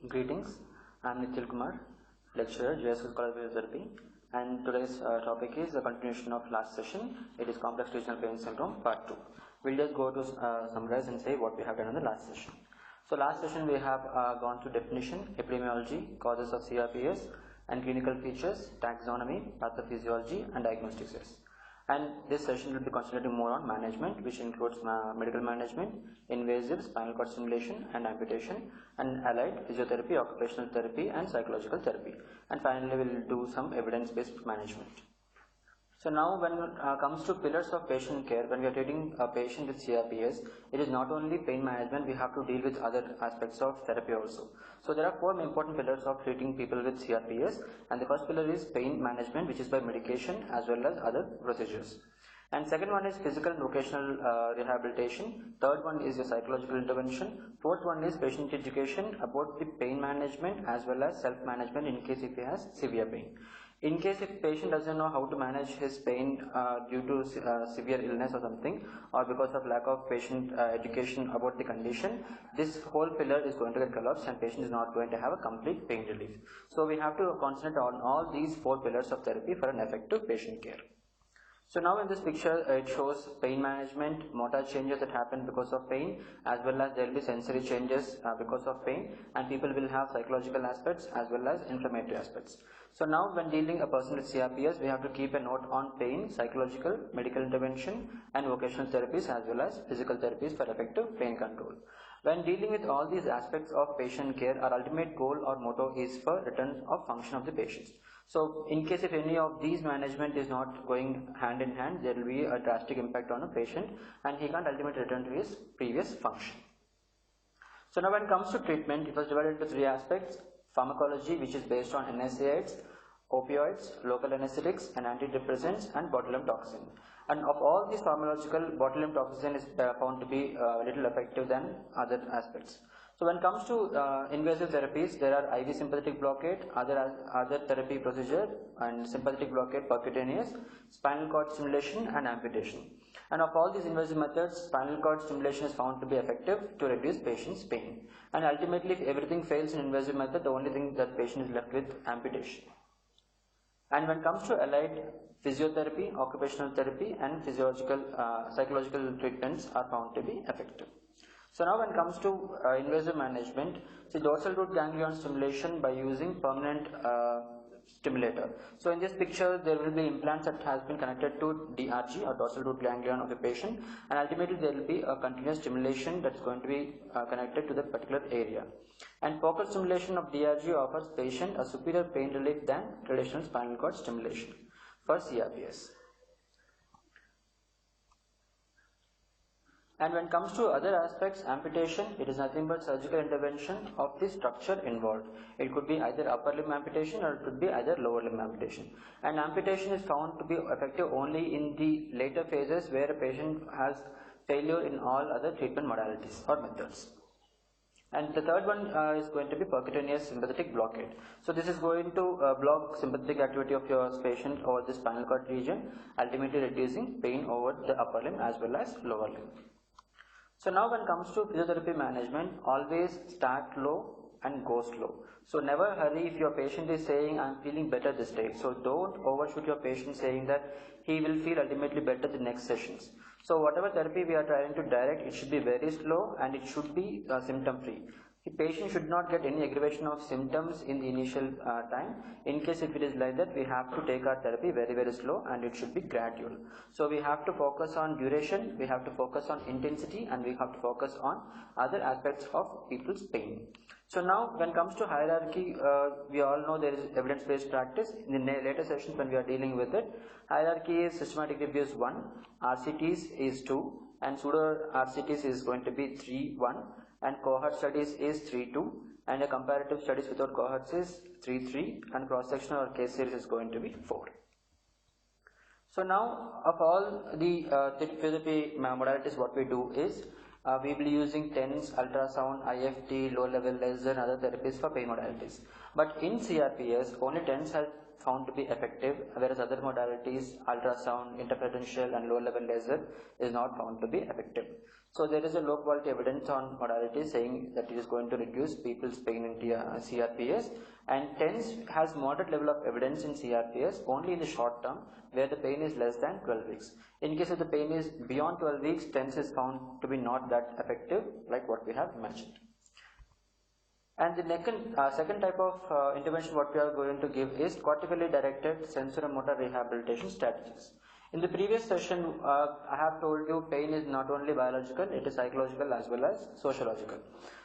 Greetings, I am Nityal Kumar, lecturer, JS College of Physiotherapy, and today's topic is the continuation of last session. It is complex regional pain syndrome part 2. We'll just go to summarize and say what we have done in the last session. So last session we have gone through definition, epidemiology, causes of CRPS, and clinical features, taxonomy, pathophysiology, and diagnostics. And this session will be concentrating more on management, which includes medical management, invasive spinal cord stimulation and amputation, and allied physiotherapy, occupational therapy, and psychological therapy. And finally, we will do some evidence-based management. So now when it comes to pillars of patient care, when we are treating a patient with CRPS, it is not only pain management, we have to deal with other aspects of therapy also. So there are four important pillars of treating people with CRPS, and the first pillar is pain management, which is by medication as well as other procedures. And second one is physical and vocational rehabilitation. Third one is your psychological intervention. Fourth one is patient education about the pain management as well as self-management in case if he has severe pain. In case if patient doesn't know how to manage his pain due to severe illness or something, or because of lack of patient education about the condition, this whole pillar is going to get collapsed and patient is not going to have a complete pain relief. So we have to concentrate on all these four pillars of therapy for an effective patient care. So now in this picture it shows pain management, motor changes that happen because of pain, as well as there will be sensory changes because of pain, and people will have psychological aspects as well as inflammatory aspects. So now when dealing a person with CRPS, we have to keep a note on pain, psychological, medical intervention, and vocational therapies as well as physical therapies for effective pain control. When dealing with all these aspects of patient care, our ultimate goal or motto is for return of function of the patients. So in case if any of these management is not going hand in hand, there will be a drastic impact on a patient and he can't ultimately return to his previous function. So now when it comes to treatment, it was divided into three aspects: pharmacology, which is based on NSAIDs, opioids, local anesthetics, and antidepressants, and botulinum toxin. And of all these pharmacological, botulinum toxin is found to be a little effective than other aspects. So when it comes to invasive therapies, there are IV sympathetic blockade, other therapy procedure, and sympathetic blockade, percutaneous, spinal cord stimulation, and amputation. And of all these invasive methods, spinal cord stimulation is found to be effective to reduce patient's pain. And ultimately, if everything fails in invasive method, the only thing that patient is left with amputation. And when it comes to allied physiotherapy, occupational therapy, and psychological treatments are found to be effective. So now when it comes to invasive management, see dorsal root ganglion stimulation by using permanent stimulator. So in this picture there will be implants that has been connected to DRG or dorsal root ganglion of a patient, and ultimately there will be a continuous stimulation that is going to be connected to that particular area. And focal stimulation of DRG offers patient a superior pain relief than traditional spinal cord stimulation for CRPS. And when it comes to other aspects, amputation, it is nothing but surgical intervention of the structure involved. It could be either upper limb amputation or it could be either lower limb amputation. And amputation is found to be effective only in the later phases where a patient has failure in all other treatment modalities or methods. And the third one is going to be percutaneous sympathetic blockade. So this is going to block sympathetic activity of your patient over the spinal cord region, ultimately reducing pain over the upper limb as well as lower limb. So now when it comes to physiotherapy management, always start low and go slow. So never hurry if your patient is saying, I'm feeling better this day. So don't overshoot your patient saying that he will feel ultimately better the next sessions. So whatever therapy we are trying to direct, it should be very slow and it should be symptom free. The patient should not get any aggravation of symptoms in the initial time. In case if it is like that, we have to take our therapy very, very slow and it should be gradual. So we have to focus on duration, we have to focus on intensity, and we have to focus on other aspects of people's pain. So now when it comes to hierarchy, we all know there is evidence-based practice. In the later sessions when we are dealing with it, hierarchy is systematic reviews 1, RCTs is 2, and pseudo RCTs is going to be 3, 1. And cohort studies is 3-2, and a comparative studies without cohorts is 3-3, and cross-sectional or case series is going to be 4. So now of all the physiotherapy modalities, what we do is we will be using TENS, ultrasound, IFT, low level laser, and other therapies for pain modalities. But in CRPS, only TENS found to be effective, whereas other modalities, ultrasound, interferential and low level laser, is not found to be effective. So there is a low quality evidence on modalities saying that it is going to reduce people's pain in CRPS, and TENS has moderate level of evidence in CRPS only in the short term where the pain is less than 12 weeks. In case if the pain is beyond 12 weeks, TENS is found to be not that effective like what we have mentioned. And the second type of intervention what we are going to give is cortically directed sensorimotor rehabilitation strategies. In the previous session, I have told you pain is not only biological, it is psychological as well as sociological.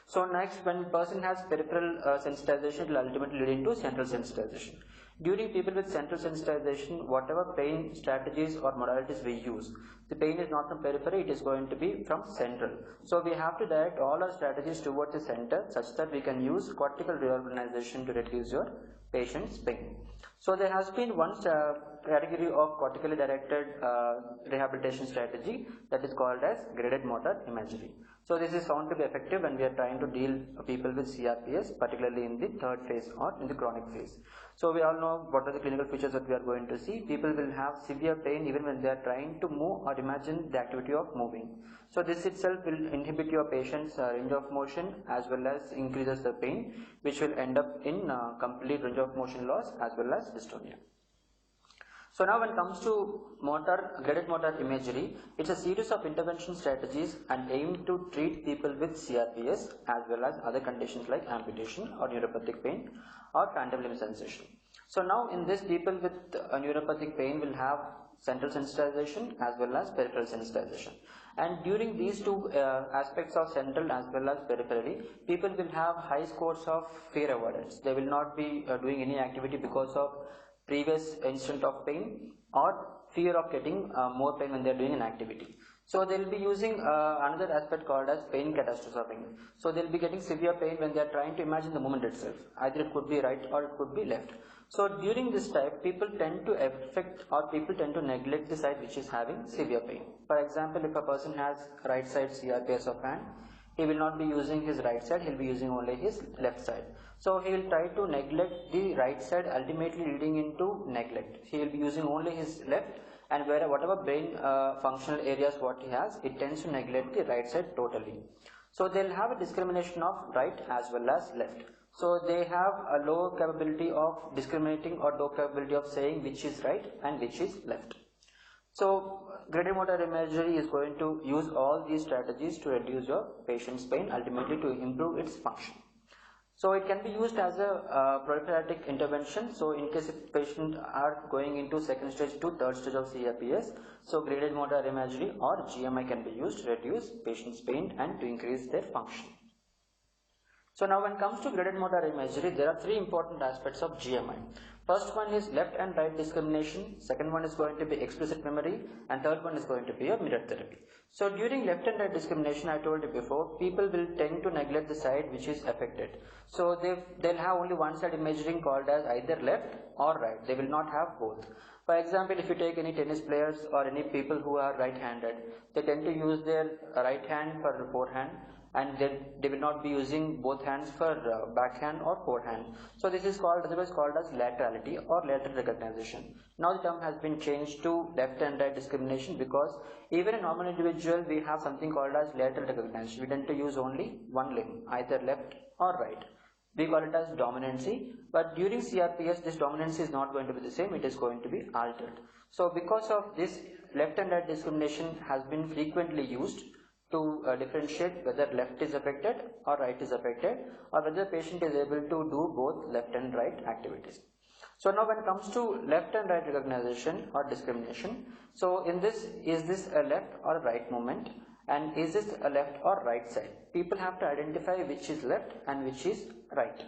So next, when person has peripheral sensitization, it will ultimately lead into central sensitization. During people with central sensitization, whatever pain strategies or modalities we use, the pain is not from periphery, it is going to be from central. So we have to direct all our strategies towards the center such that we can use cortical reorganization to reduce your patient's pain. So there has been one category of cortically directed rehabilitation strategy that is called as graded motor imagery. So this is found to be effective when we are trying to deal people with CRPS, particularly in the third phase or in the chronic phase. So we all know what are the clinical features that we are going to see. People will have severe pain even when they are trying to move or imagine the activity of moving. So this itself will inhibit your patient's range of motion as well as increases the pain, which will end up in complete range of motion loss as well as dystonia. So now when it comes to graded motor imagery, it's a series of intervention strategies and aim to treat people with CRPS as well as other conditions like amputation or neuropathic pain or phantom limb sensation. So now in this, people with neuropathic pain will have central sensitization as well as peripheral sensitization. And during these two aspects of central as well as periphery, people will have high scores of fear avoidance. They will not be doing any activity because of previous incident of pain or fear of getting more pain when they are doing an activity. So they will be using another aspect called as pain catastrophizing. So they will be getting severe pain when they are trying to imagine the movement itself. Either it could be right or it could be left. So during this type, people tend to neglect the side which is having severe pain. For example, if a person has right side CRPS of hand, he will not be using his right side, he will be using only his left side. So he will try to neglect the right side, ultimately leading into neglect. He will be using only his left, and whatever brain functional areas what he has, it tends to neglect the right side totally. So they will have a discrimination of right as well as left. So they have a low capability of discriminating or low capability of saying which is right and which is left. So graded motor imagery is going to use all these strategies to reduce your patient's pain, ultimately to improve its function. So it can be used as a prophylactic intervention. So in case if patients are going into second stage to third stage of CRPS, so graded motor imagery or GMI can be used to reduce patient's pain and to increase their function. So now when it comes to graded motor imagery, there are three important aspects of GMI. First one is left and right discrimination, second one is going to be explicit memory, and third one is going to be a mirror therapy. So during left and right discrimination, I told you before, people will tend to neglect the side which is affected. So they'll have only one side imaging called as either left or right. They will not have both. For example, if you take any tennis players or any people who are right-handed, they tend to use their right hand for forehand, and they will not be using both hands for backhand or forehand. So this is otherwise called as laterality or lateral recognition. Now the term has been changed to left and right discrimination, because even a normal individual, we have something called as lateral recognition. We tend to use only one limb, either left or right. We call it as dominancy, but during CRPS this dominancy is not going to be the same, it is going to be altered. So because of this, left and right discrimination has been frequently used to differentiate whether left is affected or right is affected, or whether the patient is able to do both left and right activities. So now when it comes to left and right recognition or discrimination, so in this, is this a left or a right movement, and is this a left or right side? People have to identify which is left and which is right.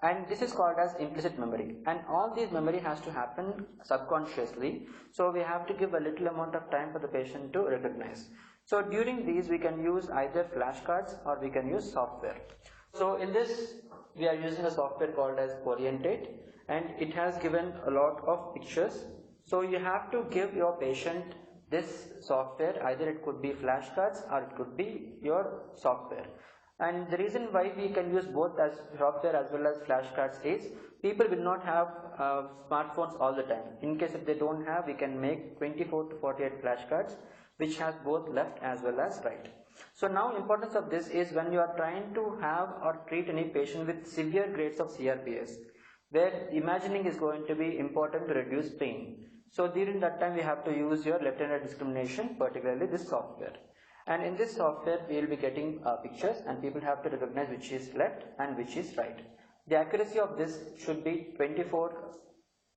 And this is called as implicit memory, and all these memory has to happen subconsciously. So we have to give a little amount of time for the patient to recognize. So during these we can use either flashcards or we can use software. So in this we are using a software called as Orientate, and it has given a lot of pictures. So you have to give your patient this software, either it could be flashcards or it could be your software. And the reason why we can use both as software as well as flashcards is people will not have smartphones all the time. In case if they don't have, we can make 24 to 48 flashcards which has both left as well as right. So now importance of this is when you are trying to have or treat any patient with severe grades of CRPS, where imagining is going to be important to reduce pain. So during that time we have to use your left-handed discrimination, particularly this software. And in this software we will be getting pictures and people have to recognize which is left and which is right. The accuracy of this should be 24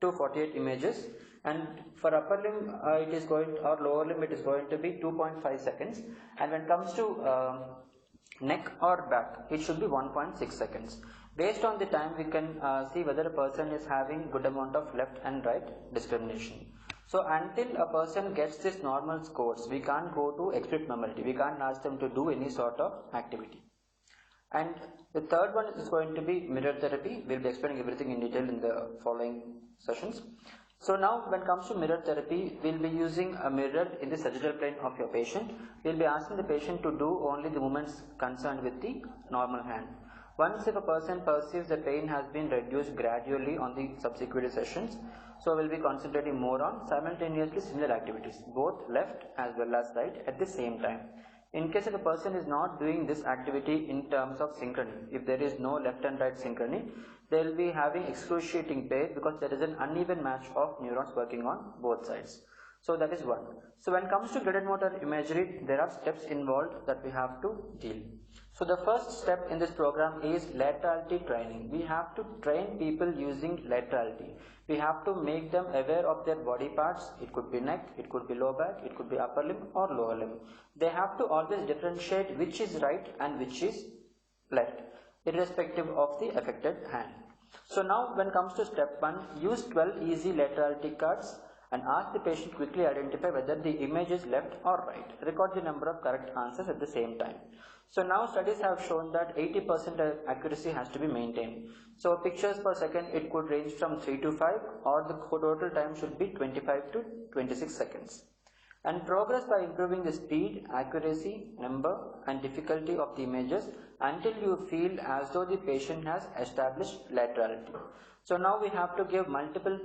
to 48 images, and for upper limb it is going, or lower limb it is going to be 2.5 seconds, and when it comes to neck or back it should be 1.6 seconds. Based on the time we can see whether a person is having good amount of left and right discrimination. So until a person gets this normal scores, we can't go to explicit normality. We can't ask them to do any sort of activity. And the third one is going to be mirror therapy. We'll be explaining everything in detail in the following sessions. So now when it comes to mirror therapy, we'll be using a mirror in the sagittal plane of your patient. We'll be asking the patient to do only the movements concerned with the normal hand. Once if a person perceives the pain has been reduced gradually on the subsequent sessions, so we'll be concentrating more on simultaneously similar activities, both left as well as right at the same time. In case if a person is not doing this activity in terms of synchrony, if there is no left and right synchrony, they will be having excruciating pain because there is an uneven match of neurons working on both sides. So that is one. So when it comes to graded motor imagery, there are steps involved that we have to deal. So the first step in this program is laterality training. We have to train people using laterality. We have to make them aware of their body parts. It could be neck, it could be lower back, it could be upper limb or lower limb. They have to always differentiate which is right and which is left, irrespective of the affected hand. So now when it comes to step 1, use 12 easy laterality cards and ask the patient quickly identify whether the image is left or right. Record the number of correct answers at the same time. So now studies have shown that 80% accuracy has to be maintained. So pictures per second, it could range from 3 to 5, or the total time should be 25 to 26 seconds. And progress by improving the speed, accuracy, number and difficulty of the images until you feel as though the patient has established laterality. So now we have to give multiple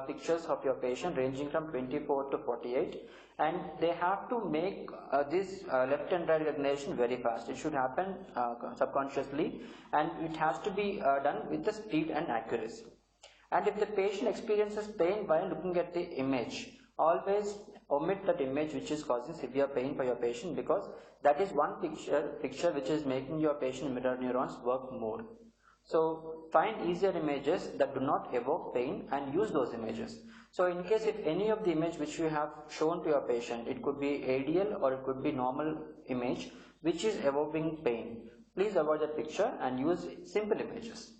pictures of your patient ranging from 24 to 48, and they have to make this left and right recognition very fast. It should happen subconsciously, and it has to be done with the speed and accuracy. And if the patient experiences pain while looking at the image, always omit that image which is causing severe pain for your patient, because that is one picture which is making your patient mirror neurons work more. So find easier images that do not evoke pain and use those images. So in case if any of the image which you have shown to your patient, it could be ADL or it could be normal image which is evoking pain, please avoid that picture and use simple images.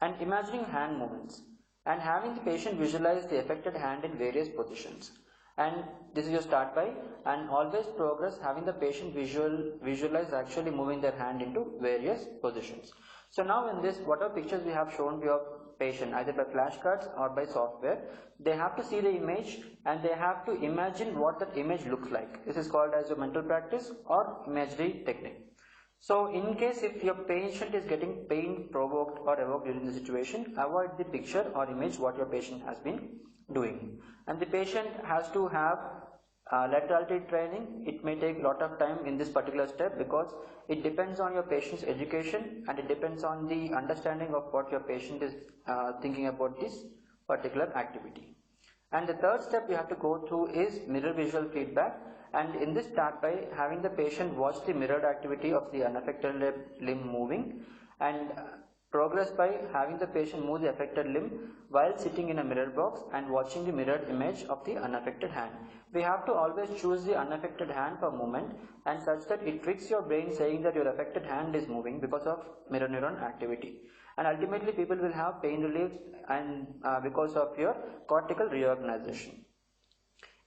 And imagining hand movements and having the patient visualize the affected hand in various positions. And this is your start by, and always progress having the patient visualize actually moving their hand into various positions. So now in this, whatever pictures we have shown to your patient, either by flashcards or by software, they have to see the image and they have to imagine what that image looks like. This is called as a mental practice or imagery technique. So in case if your patient is getting pain provoked or evoked during the situation, avoid the picture or image what your patient has been doing. And the patient has to have laterality training. It may take a lot of time in this particular step because it depends on your patient's education and it depends on the understanding of what your patient is thinking about this particular activity. And the third step you have to go through is mirror visual feedback, and in this start by having the patient watch the mirrored activity of the unaffected limb moving, and progress by having the patient move the affected limb while sitting in a mirror box and watching the mirrored image of the unaffected hand. We have to always choose the unaffected hand for movement, and such that it tricks your brain saying that your affected hand is moving because of mirror neuron activity. And ultimately people will have pain relief and because of your cortical reorganization.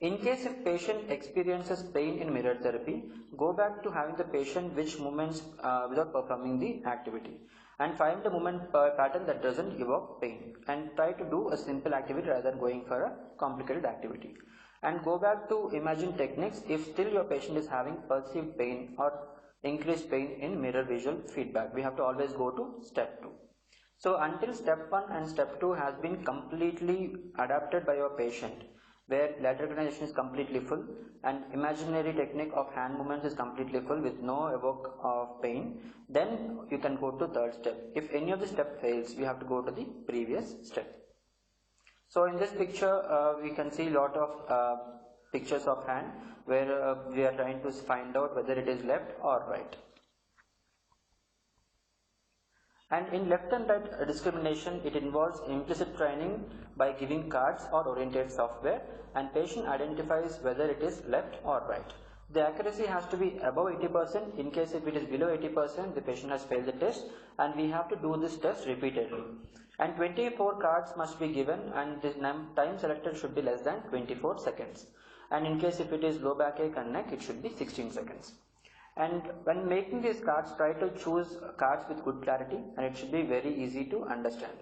In case if patient experiences pain in mirror therapy, go back to having the patient which movements without performing the activity, and find the movement pattern that doesn't evoke pain, and try to do a simple activity rather than going for a complicated activity. And go back to imagine techniques if still your patient is having perceived pain or increased pain in mirror visual feedback. We have to always go to step 2. So until step 1 and step 2 has been completely adapted by your patient, where lateral recognition is completely full and imaginary technique of hand movements is completely full with no evoke of pain, then you can go to third step. If any of the step fails, you have to go to the previous step. So in this picture, we can see lot of pictures of hand where we are trying to find out whether it is left or right. And in left and right discrimination, it involves implicit training by giving cards or oriented software, and patient identifies whether it is left or right. The accuracy has to be above 80%. In case if it is below 80%, the patient has failed the test, and we have to do this test repeatedly. And 24 cards must be given, and the time selected should be less than 24 seconds. And in case if it is low backache and neck, it should be 16 seconds. And when making these cards, try to choose cards with good clarity, and it should be very easy to understand.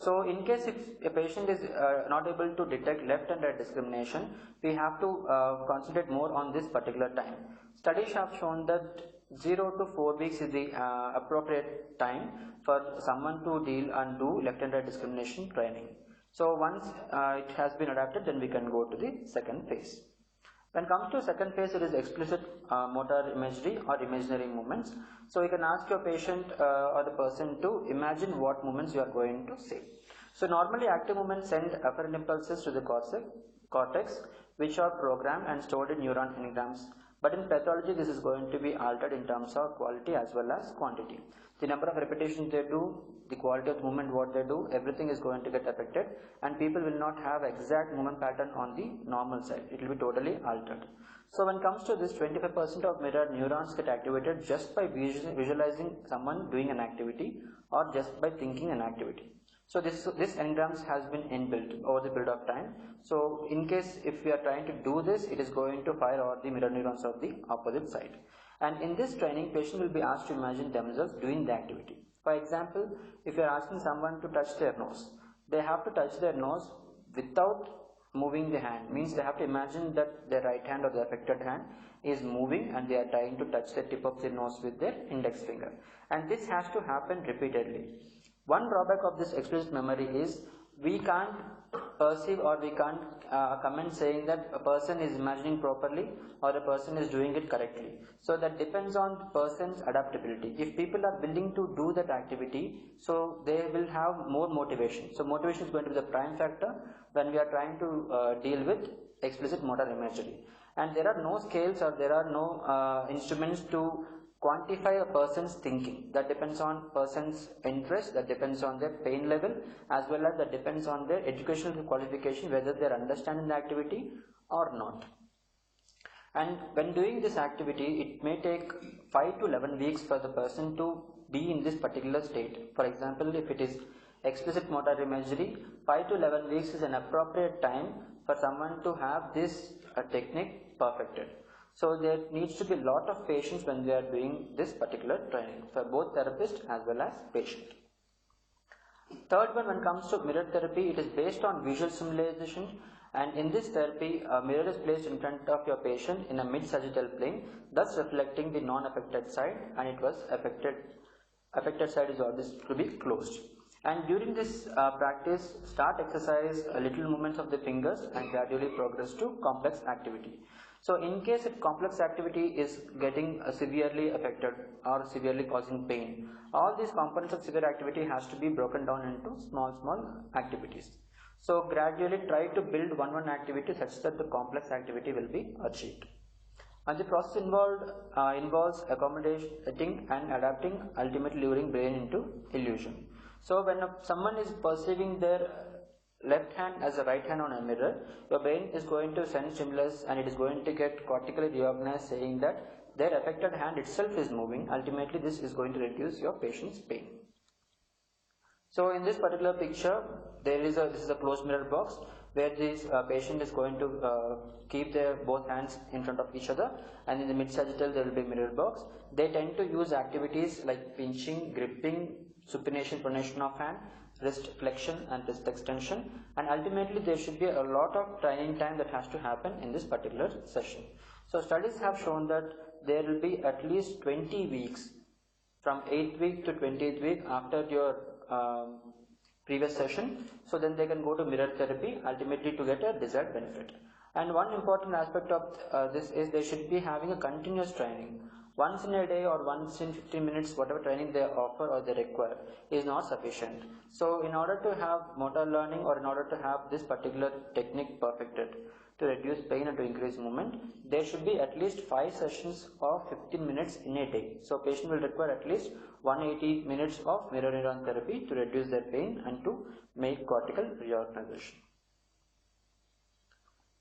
So in case if a patient is not able to detect left and right discrimination, we have to concentrate more on this particular time. Studies have shown that 0 to 4 weeks is the appropriate time for someone to deal and do left and right discrimination training. So once it has been adapted, then we can go to the second phase. When it comes to second phase, it is explicit motor imagery or imaginary movements. So you can ask your patient or the person to imagine what movements you are going to say. So normally active movements send afferent impulses to the cortex, which are programmed and stored in neuron engrams. But in pathology, this is going to be altered in terms of quality as well as quantity. The number of repetitions they do, the quality of movement what they do, everything is going to get affected, and people will not have exact movement pattern on the normal side. It will be totally altered. So when it comes to this, 25% of mirror neurons get activated just by visualizing someone doing an activity or just by thinking an activity. So this engrams has been inbuilt over the period of time. So in case if we are trying to do this, it is going to fire over the mirror neurons of the opposite side. And in this training, patient will be asked to imagine themselves doing the activity. For example, if you are asking someone to touch their nose, they have to touch their nose without moving the hand. Means they have to imagine that their right hand or the affected hand is moving and they are trying to touch the tip of the nose with their index finger. And this has to happen repeatedly. One drawback of this explicit memory is we can't perceive or we can't comment saying that a person is imagining properly or a person is doing it correctly. So that depends on the person's adaptability. If people are willing to do that activity, so they will have more motivation. So motivation is going to be the prime factor when we are trying to deal with explicit motor imagery. And there are no scales or there are no instruments to quantify a person's thinking. That depends on person's interest, that depends on their pain level, as well as that depends on their educational qualification, whether they are understanding the activity or not. And when doing this activity, it may take 5 to 11 weeks for the person to be in this particular state. For example, if it is explicit motor imagery, 5 to 11 weeks is an appropriate time for someone to have this technique perfected. So there needs to be a lot of patience when we are doing this particular training for both therapist as well as patient. Third one, when it comes to mirror therapy, it is based on visual simulation, and in this therapy, a mirror is placed in front of your patient in a mid-sagittal plane, thus reflecting the non-affected side, and it was affected side is always to be closed. And during this practice, start exercise little movements of the fingers and gradually progress to complex activity. So in case if complex activity is getting severely affected or severely causing pain, all these components of severe activity has to be broken down into small activities. So gradually try to build one activity such that the complex activity will be achieved. And the process involves accommodating and adapting, ultimately luring brain into illusion. So when someone is perceiving their left hand as a right hand on a mirror, your brain is going to send stimulus and it is going to get cortically reorganized, saying that their affected hand itself is moving. Ultimately, this is going to reduce your patient's pain. So in this particular picture, this is a closed mirror box where this patient is going to keep their both hands in front of each other, and in the mid-sagittal there will be a mirror box. They tend to use activities like pinching, gripping, supination, pronation of hand, wrist flexion and wrist extension, and ultimately there should be a lot of training time that has to happen in this particular session. So studies have shown that there will be at least 20 weeks from 8th week to 20th week after your previous session. So then they can go to mirror therapy ultimately to get a desired benefit. And one important aspect of this is they should be having a continuous training. Once in a day or once in 15 minutes, whatever training they offer or they require is not sufficient. So in order to have motor learning or in order to have this particular technique perfected to reduce pain and to increase movement, there should be at least 5 sessions of 15 minutes in a day. So patient will require at least 180 minutes of mirror neuron therapy to reduce their pain and to make cortical reorganization.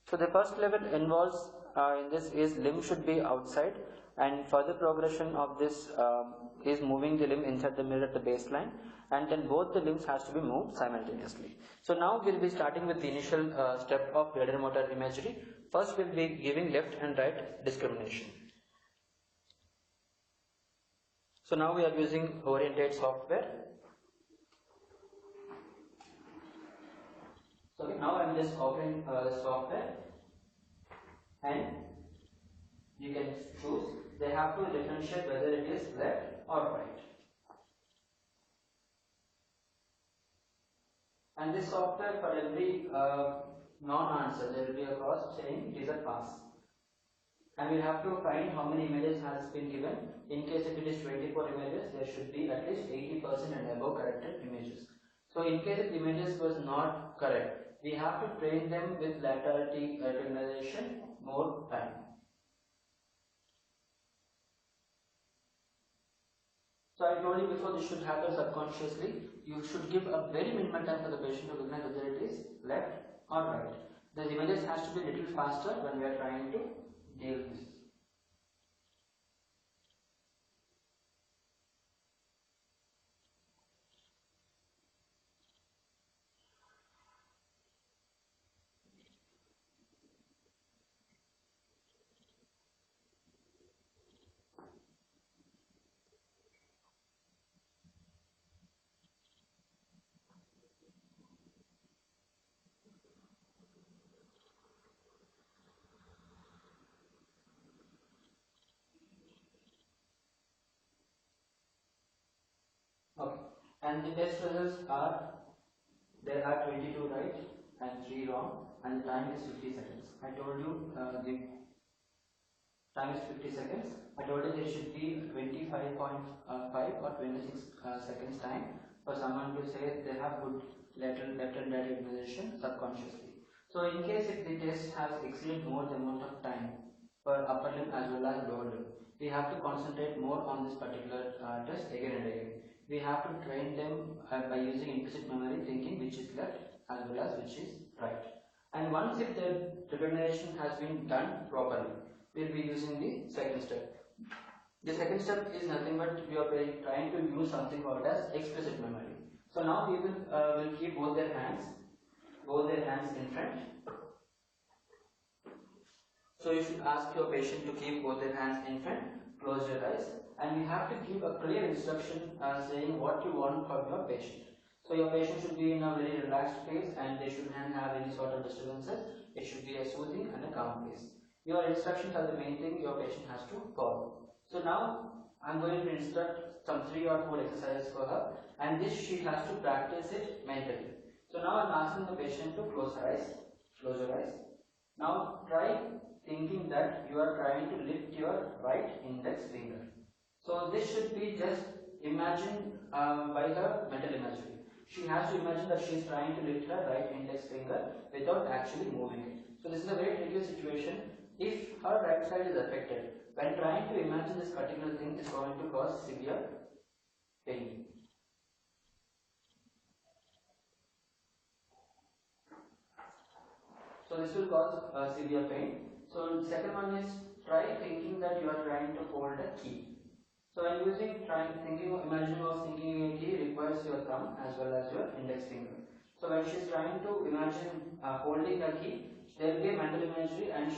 So the first level involves in this is limb should be outside, and further progression of this is moving the limb inside the mirror at the baseline, and then both the limbs has to be moved simultaneously. So now we'll be starting with the initial step of graded motor imagery. First we'll be giving left and right discrimination. So now we are using Orientate software. So now I am just opening the software, and you can choose. They have to differentiate whether it is left or right. And this software, for every non-answer, there will be a cross saying it is a pass. And we have to find how many images has been given. In case if it is 24 images, there should be at least 80% and above corrected images. So in case if the images was not correct, we have to train them with laterality recognition more time. So I told you before, this should happen subconsciously. You should give a very minimal time for the patient to recognize whether it is left or right. The images has to be a little faster when we are trying to deal with this. Okay, and the test results are, there are 22 right and 3 wrong, and the time is 50 seconds. I told you the time is 50 seconds. I told you there should be 25.5 or 26 seconds time for someone to say they have good lateral recognition subconsciously. So in case if the test has exceeded more the amount of time for upper limb as well as lower limb, we have to concentrate more on this particular test again and again. We have to train them by using implicit memory thinking which is left as well as which is right. And once if the recognition has been done properly, we will be using the second step. The second step is nothing but we are trying to use something called as explicit memory. So now people will keep both their hands in front. So you should ask your patient to keep both their hands in front, close your eyes, and you have to give a clear instruction saying what you want from your patient. So your patient should be in a very relaxed phase and they shouldn't have any sort of disturbances. It should be a soothing and a calm phase. Your instructions are the main thing your patient has to follow. So now I am going to instruct some 3 or 4 exercises for her, and this she has to practice it mentally. So now I am asking the patient to close her eyes. Close your eyes. Now try thinking that you are trying to lift your right index finger. So this should be just imagined by her mental imagery. She has to imagine that she is trying to lift her right index finger without actually moving it. So this is a very tricky situation. If her right side is affected, when trying to imagine this particular thing is going to cause severe pain. So this will cause severe pain. So the second one is try thinking that you are trying to hold a key. So when using imagining of thinking a key requires your thumb as well as your index finger. So when she is trying to imagine holding a key, there will be a mental imagery and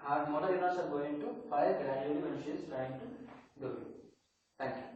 her motor neurons are going to fire gradually when she is trying to do it. Thank you.